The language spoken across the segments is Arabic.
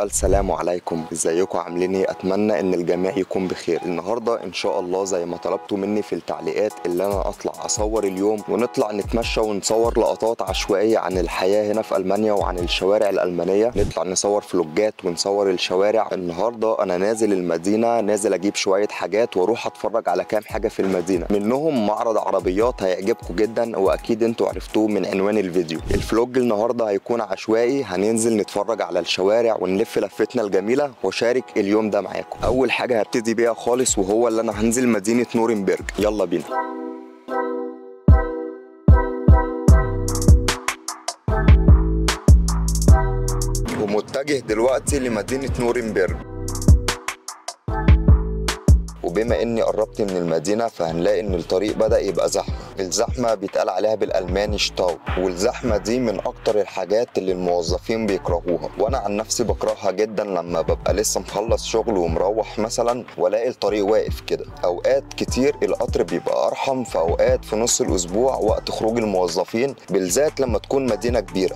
السلام عليكم، ازيكم عاملين ايه؟ اتمنى ان الجميع يكون بخير. النهارده ان شاء الله زي ما طلبتوا مني في التعليقات اللي انا اطلع اصور اليوم ونطلع نتمشى ونصور لقطات عشوائيه عن الحياه هنا في المانيا وعن الشوارع الالمانيه، نطلع نصور فلوجات ونصور الشوارع. النهارده انا نازل المدينه، نازل اجيب شويه حاجات واروح اتفرج على كام حاجه في المدينه، منهم معرض عربيات هيعجبكم جدا واكيد انتوا عرفتوه من عنوان الفيديو. الفلوج النهارده هيكون عشوائي، هننزل نتفرج على الشوارع ونلف لفتنا الجميله وشارك اليوم ده معاكم. اول حاجه هبتدي بيها خالص وهو اللي انا هنزل مدينه نورنبرج. يلا بينا. ومتجه دلوقتي لمدينه نورنبرج، وبما اني قربت من المدينه فهنلاقي ان الطريق بدأ يبقى زحمه. الزحمه بيتقال عليها بالالماني شتاو، والزحمه دي من اكتر الحاجات اللي الموظفين بيكرهوها، وانا عن نفسي بكرهها جدا لما ببقى لسه مخلص شغل ومروح مثلا والاقي الطريق واقف كده. اوقات كتير القطر بيبقى ارحم في اوقات في نص الاسبوع وقت خروج الموظفين، بالذات لما تكون مدينه كبيره.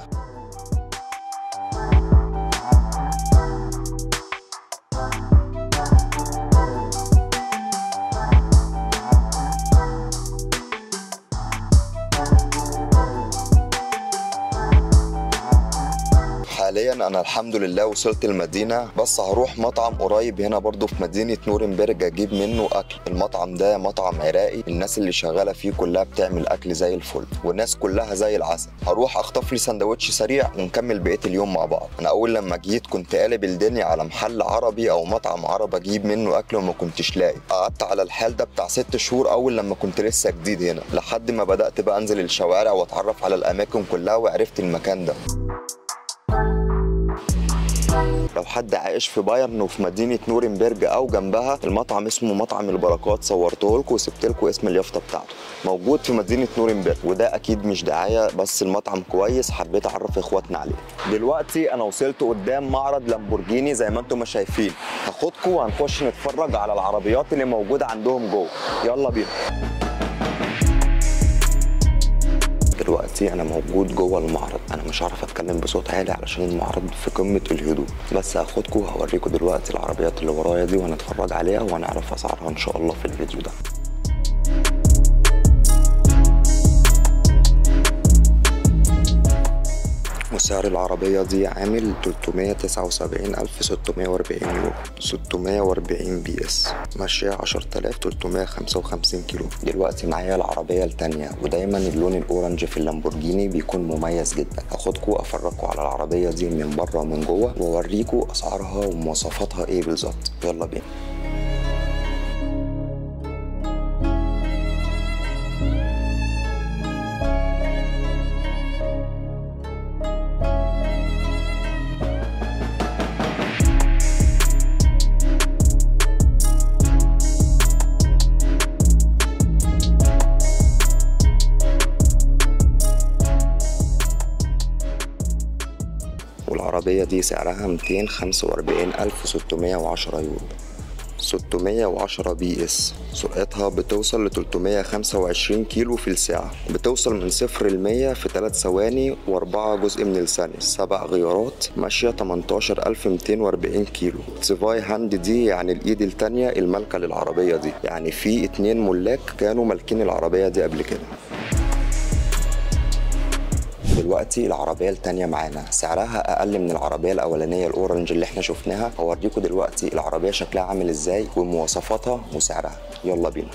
حاليا انا الحمد لله وصلت المدينه، بس هروح مطعم قريب هنا برضو في مدينه نورنبرج اجيب منه اكل. المطعم ده مطعم عراقي، الناس اللي شغاله فيه كلها بتعمل اكل زي الفل والناس كلها زي العسل. هروح اخطف لي سندوتش سريع ونكمل بقيه اليوم مع بعض. انا اول لما جيت كنت قالب الدنيا على محل عربي او مطعم عربي اجيب منه اكل وما كنتش لاقي. قعدت على الحال ده بتاع 6 شهور اول لما كنت لسه جديد هنا، لحد ما بدات بقى انزل الشوارع واتعرف على الاماكن كلها وعرفت المكان ده. لو حد عايش في بايرن وفي مدينه نورنبرج او جنبها، المطعم اسمه مطعم البركات، صورته لكم وسبت لكم اسم اليافطه بتاعته، موجود في مدينه نورنبرج، وده اكيد مش دعايه بس المطعم كويس حبيت اعرف اخواتنا عليه. دلوقتي انا وصلت قدام معرض لامبورجيني زي ما انتم ما شايفين، هاخدكم وهنخش نتفرج على العربيات اللي موجوده عندهم جوه. يلا بينا. دلوقتي انا موجود جوه المعرض، انا مش هعرف اتكلم بصوت عالي علشان المعرض في قمه الهدوء، بس هاخدكم وهوريكم دلوقتي العربيات اللي ورايا دي وهنتفرج عليها وهنعرف اسعارها ان شاء الله في الفيديو ده. وسعر العربية دي عامل 379,640 يورو، 640 بي اس، ماشية 10,355 كيلو. دلوقتي معايا العربية التانية، ودايما اللون الأورنج في اللامبورجيني بيكون مميز جدا. هاخدكم أفرجكم على العربية دي من بره ومن جوه وأوريكم أسعارها ومواصفاتها إيه بالظبط. يلا بينا. والعربية دي سعرها 245,610 يورو، 610 بي اس، سرعتها بتوصل ل 325 كيلو في الساعة، بتوصل من 0 ل 100 في 3 ثواني و4 جزء من الثانية، 7 غيارات، ماشية 18,240 كيلو. سيفاي هاند دي يعني الإيد التانية المالكة للعربية دي، يعني في 2 ملاك كانوا مالكين العربية دي قبل كده. دلوقتي العربية التانية معانا سعرها أقل من العربية الأولانية الأورنج اللي احنا شفناها. هوريكم دلوقتي العربية شكلها عامل ازاي ومواصفاتها وسعرها. يلا بينا.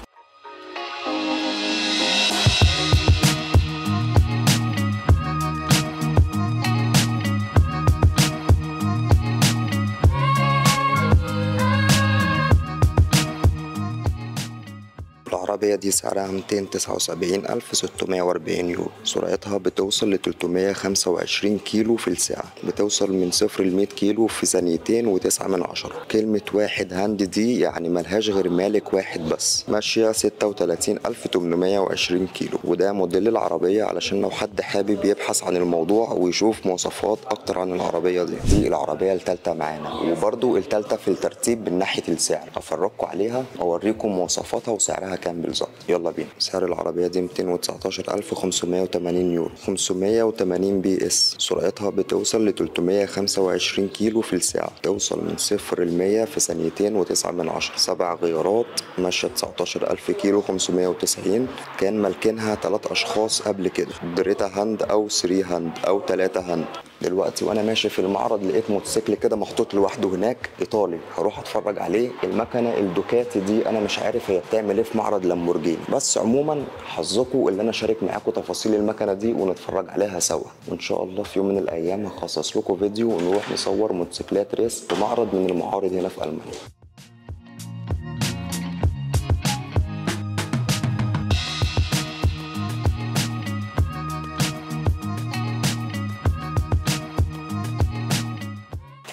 العربية دي سعرها 279,640 يورو، سرعتها بتوصل ل 325 كيلو في الساعة، بتوصل من 0 ل 100 كيلو في 2.9. كلمة واحد هاند دي يعني ملهاش غير مالك واحد بس، ماشية 36,820 كيلو. وده موديل العربية علشان لو حد حابب يبحث عن الموضوع ويشوف مواصفات أكتر عن العربية دي. دي العربية التالتة معانا، وبرضو التالتة في الترتيب من ناحية السعر. هفرجكم عليها وأوريكم مواصفاتها وسعرها كام بالظبط. بالظبط. يلا بينا. سعر العربيه دي 219,580 يورو، 580 بي اس، سرعتها بتوصل ل 325 كيلو في الساعه، توصل من 0 ل 100 في ثانيتين و9 من 10، 7 غيارات، ماشيه 19,000 كيلو، 590. كان مالكينها 3 اشخاص قبل كده، دريتا هاند او 3 هاند او 3 هاند. دلوقتي وانا ماشي في المعرض لقيت موتوسيكل كده محطوط لوحده هناك ايطالي، هروح اتفرج عليه. المكنه الدوكاتي دي انا مش عارف هي بتعمل ايه في معرض لامبورجيني، بس عموما حظكم اللي انا اشارك معاكم تفاصيل المكنه دي ونتفرج عليها سوا، وان شاء الله في يوم من الايام هخصص لكم فيديو ونروح نصور موتوسيكلات ريس في معرض من المعارض هنا في المانيا.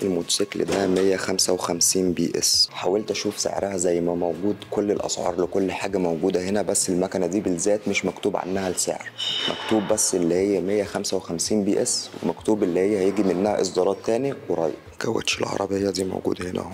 الموتوسيكل ده 155 بي اس، حاولت اشوف سعرها زي ما موجود، كل الاسعار لكل حاجه موجوده هنا، بس المكنه دي بالذات مش مكتوب عنها السعر، مكتوب بس اللي هي 155 بي اس، ومكتوب اللي هي هيجي منها اصدارات تاني قريب. كاوتش العربيه دي موجود هنا اهو.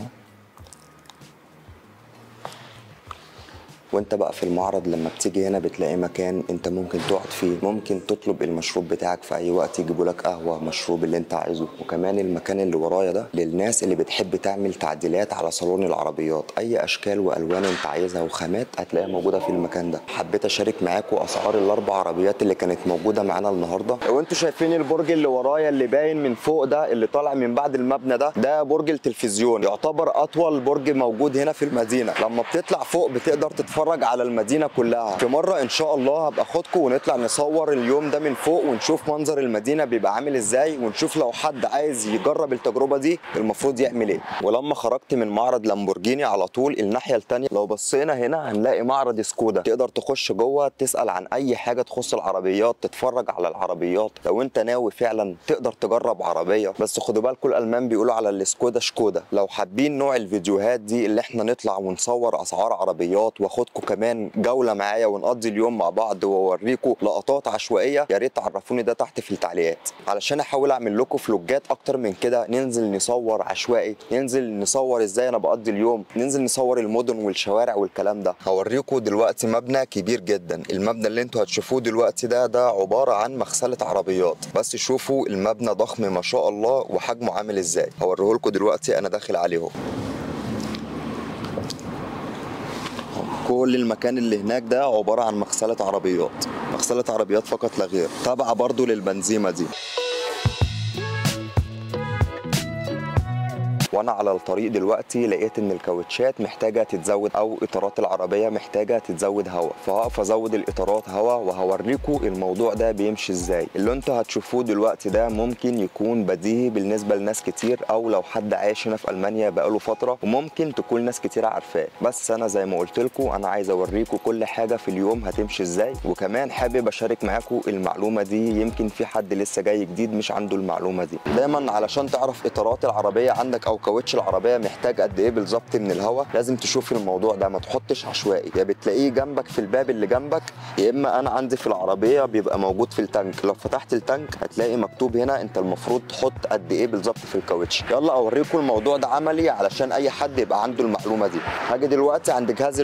وانت بقى في المعرض لما بتيجي هنا بتلاقي مكان انت ممكن تقعد فيه، ممكن تطلب المشروب بتاعك في اي وقت يجيبوا لك قهوه، مشروب اللي انت عايزه. وكمان المكان اللي ورايا ده للناس اللي بتحب تعمل تعديلات على صالون العربيات، اي اشكال والوان انت عايزها وخامات هتلاقيها موجوده في المكان ده. حبيت اشارك معاكم اسعار الاربع عربيات اللي كانت موجوده معانا النهارده. لو انتوا شايفين البرج اللي ورايا اللي باين من فوق ده اللي طالع من بعد المبنى ده برج التلفزيون، يعتبر اطول برج موجود هنا في المدينه. لما بتطلع فوق بتقدر تتفرج على المدينه كلها. في مره ان شاء الله هبقى اخدكم ونطلع نصور اليوم ده من فوق ونشوف منظر المدينه بيبقى عامل ازاي، ونشوف لو حد عايز يجرب التجربه دي المفروض يعمل ايه. ولما خرجت من معرض لامبورجيني على طول الناحيه الثانيه لو بصينا هنا هنلاقي معرض سكودا، تقدر تخش جوه تسال عن اي حاجه تخص العربيات، تتفرج على العربيات. لو انت ناوي فعلا تقدر تجرب عربيه، بس خدوا بالكم الالمان بيقولوا على السكودا شكودا. لو حابين نوع الفيديوهات دي اللي احنا نطلع ونصور اسعار عربيات واخدكم كمان جوله معايا ونقضي اليوم مع بعض واوريكم لقطات عشوائيه، يا ريت تعرفوني ده تحت في التعليقات علشان احاول اعمل لكم فلوجات اكتر من كده، ننزل نصور عشوائي، ننزل نصور ازاي انا بقضي اليوم، ننزل نصور المدن والشوارع والكلام ده. هوريكم دلوقتي مبنى كبير جدا، المبنى اللي انتوا هتشوفوه دلوقتي ده عباره عن مغسله عربيات، بس شوفوا المبنى ضخم ما شاء الله وحجمه عامل ازاي. هوريه لكم دلوقتي انا داخل عليه. كل المكان اللي هناك ده عبارة عن مغسلة عربيات، مغسلة عربيات فقط لا غير، تابعة برضو للبنزيمة دي. وانا على الطريق دلوقتي لقيت ان الكاوتشات محتاجه تتزود، او اطارات العربيه محتاجه تتزود هواء، فهقف ازود الاطارات هواء وهوريكم الموضوع ده بيمشي ازاي. اللي انتوا هتشوفوه دلوقتي ده ممكن يكون بديهي بالنسبه لناس كتير، او لو حد عايش هنا في المانيا بقاله فتره وممكن تكون ناس كتير عارفاه، بس انا زي ما قلت لكم انا عايز اوريكم كل حاجه في اليوم هتمشي ازاي، وكمان حابب اشارك معاكم المعلومه دي، يمكن في حد لسه جاي جديد مش عنده المعلومه دي. دايما علشان تعرف اطارات العربيه عندك او كاوتش العربيه محتاج قد ايه بالظبط من الهواء، لازم تشوف الموضوع ده، ما تحطش عشوائي، يا بتلاقيه جنبك في الباب اللي جنبك، يا اما انا عندي في العربيه بيبقى موجود في التانك. لو فتحت التانك هتلاقي مكتوب هنا انت المفروض تحط قد ايه بالظبط في الكاوتش. يلا اوريكم الموضوع ده عملي علشان اي حد يبقى عنده المعلومه دي. هاجي دلوقتي عند جهاز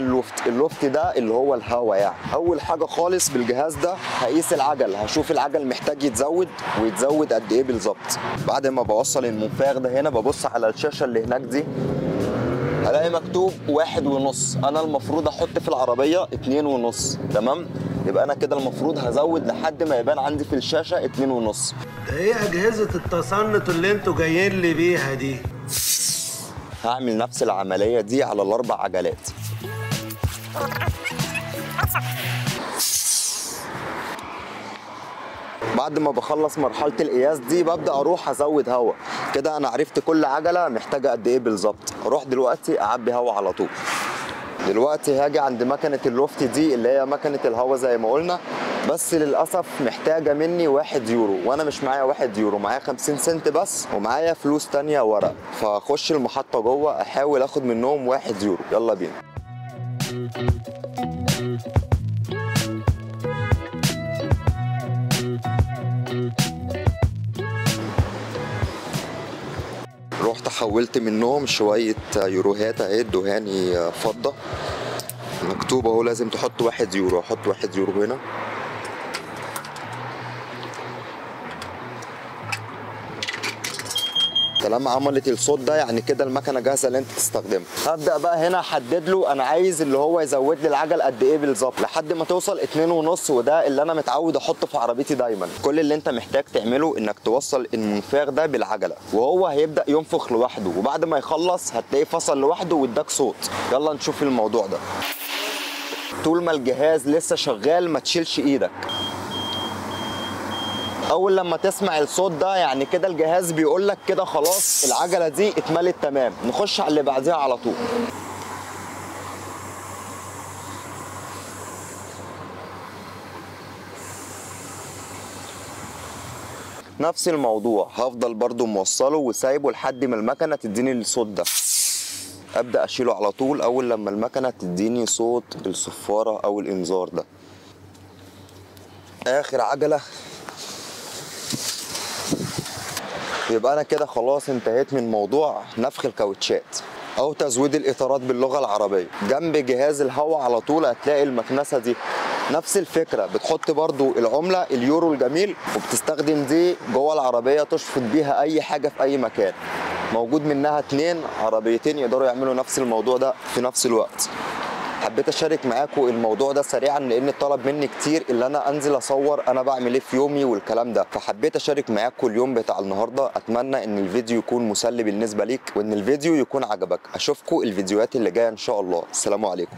اللوفت ده اللي هو الهواء يعني. اول حاجه خالص بالجهاز ده هقيس العجل، هشوف العجل محتاج يتزود ويتزود قد ايه بالظبط. بعد ما بوصل المنفاخ ده هنا ببص على الشاشه اللي هناك دي هلاقي مكتوب 1.5، انا المفروض احط في العربيه 2.5، تمام؟ يبقى انا كده المفروض هزود لحد ما يبان عندي في الشاشه 2.5. ده ايه اجهزه التصنت اللي انتوا جايين لي بيها دي؟ هعمل نفس العمليه دي على الاربع عجلات. بعد ما بخلص مرحله القياس دي ببدا اروح ازود هواء. كده انا عرفت كل عجله محتاجه قد ايه بالظبط، اروح دلوقتي اعبي هواء على طول. دلوقتي هاجي عند مكنه اللوفت دي اللي هي مكنه الهواء زي ما قلنا، بس للاسف محتاجه مني 1 يورو، وانا مش معايا 1 يورو، معايا 50 سنت بس، ومعايا فلوس تانية ورق، فاخش المحطه جوه احاول اخد منهم 1 يورو. يلا بينا. رحت حولت منهم شويه يوروهات اهي ادوهاني فضه، مكتوب اهو لازم تحط 1 يورو. احط 1 يورو هنا. طالما عملت الصوت ده يعني كده المكنه جاهزه اللي انت تستخدمها. هبدا بقى هنا احدد له انا عايز اللي هو يزود لي العجل قد ايه بالظبط لحد ما توصل 2.5، وده اللي انا متعود احطه في عربيتي دايما. كل اللي انت محتاج تعمله انك توصل المنفاخ ده بالعجله وهو هيبدا ينفخ لوحده، وبعد ما يخلص هتلاقيه فصل لوحده واداك صوت. يلا نشوف الموضوع ده. طول ما الجهاز لسه شغال ما تشيلش ايدك. اول لما تسمع الصوت ده يعني كده الجهاز بيقول لك كده خلاص العجله دي اتملت تمام. نخش على اللي بعديها على طول. نفس الموضوع، هفضل برضو موصله وسايبه لحد ما المكنه تديني الصوت ده. ابدا اشيله على طول اول لما المكنه تديني صوت الصفاره او الانذار ده. اخر عجله. يبقى انا كده خلاص انتهيت من موضوع نفخ الكاوتشات او تزويد الاطارات باللغه العربيه. جنب جهاز الهواء على طول هتلاقي المكنسه دي نفس الفكره، بتحط برضو العمله اليورو الجميل وبتستخدم دي جوه العربيه تشفط بيها اي حاجه في اي مكان. موجود منها 2 عربيتين يقدروا يعملوا نفس الموضوع ده في نفس الوقت. حبيت اشارك معاكم الموضوع ده سريعا لان طلب مني كتير اللي انا انزل اصور انا بعمل ايه في يومي والكلام ده، فحبيت اشارك معاكم اليوم بتاع النهارده. اتمنى ان الفيديو يكون مسلي بالنسبه ليك وان الفيديو يكون عجبك. اشوفكم الفيديوهات اللي جايه ان شاء الله. السلام عليكم.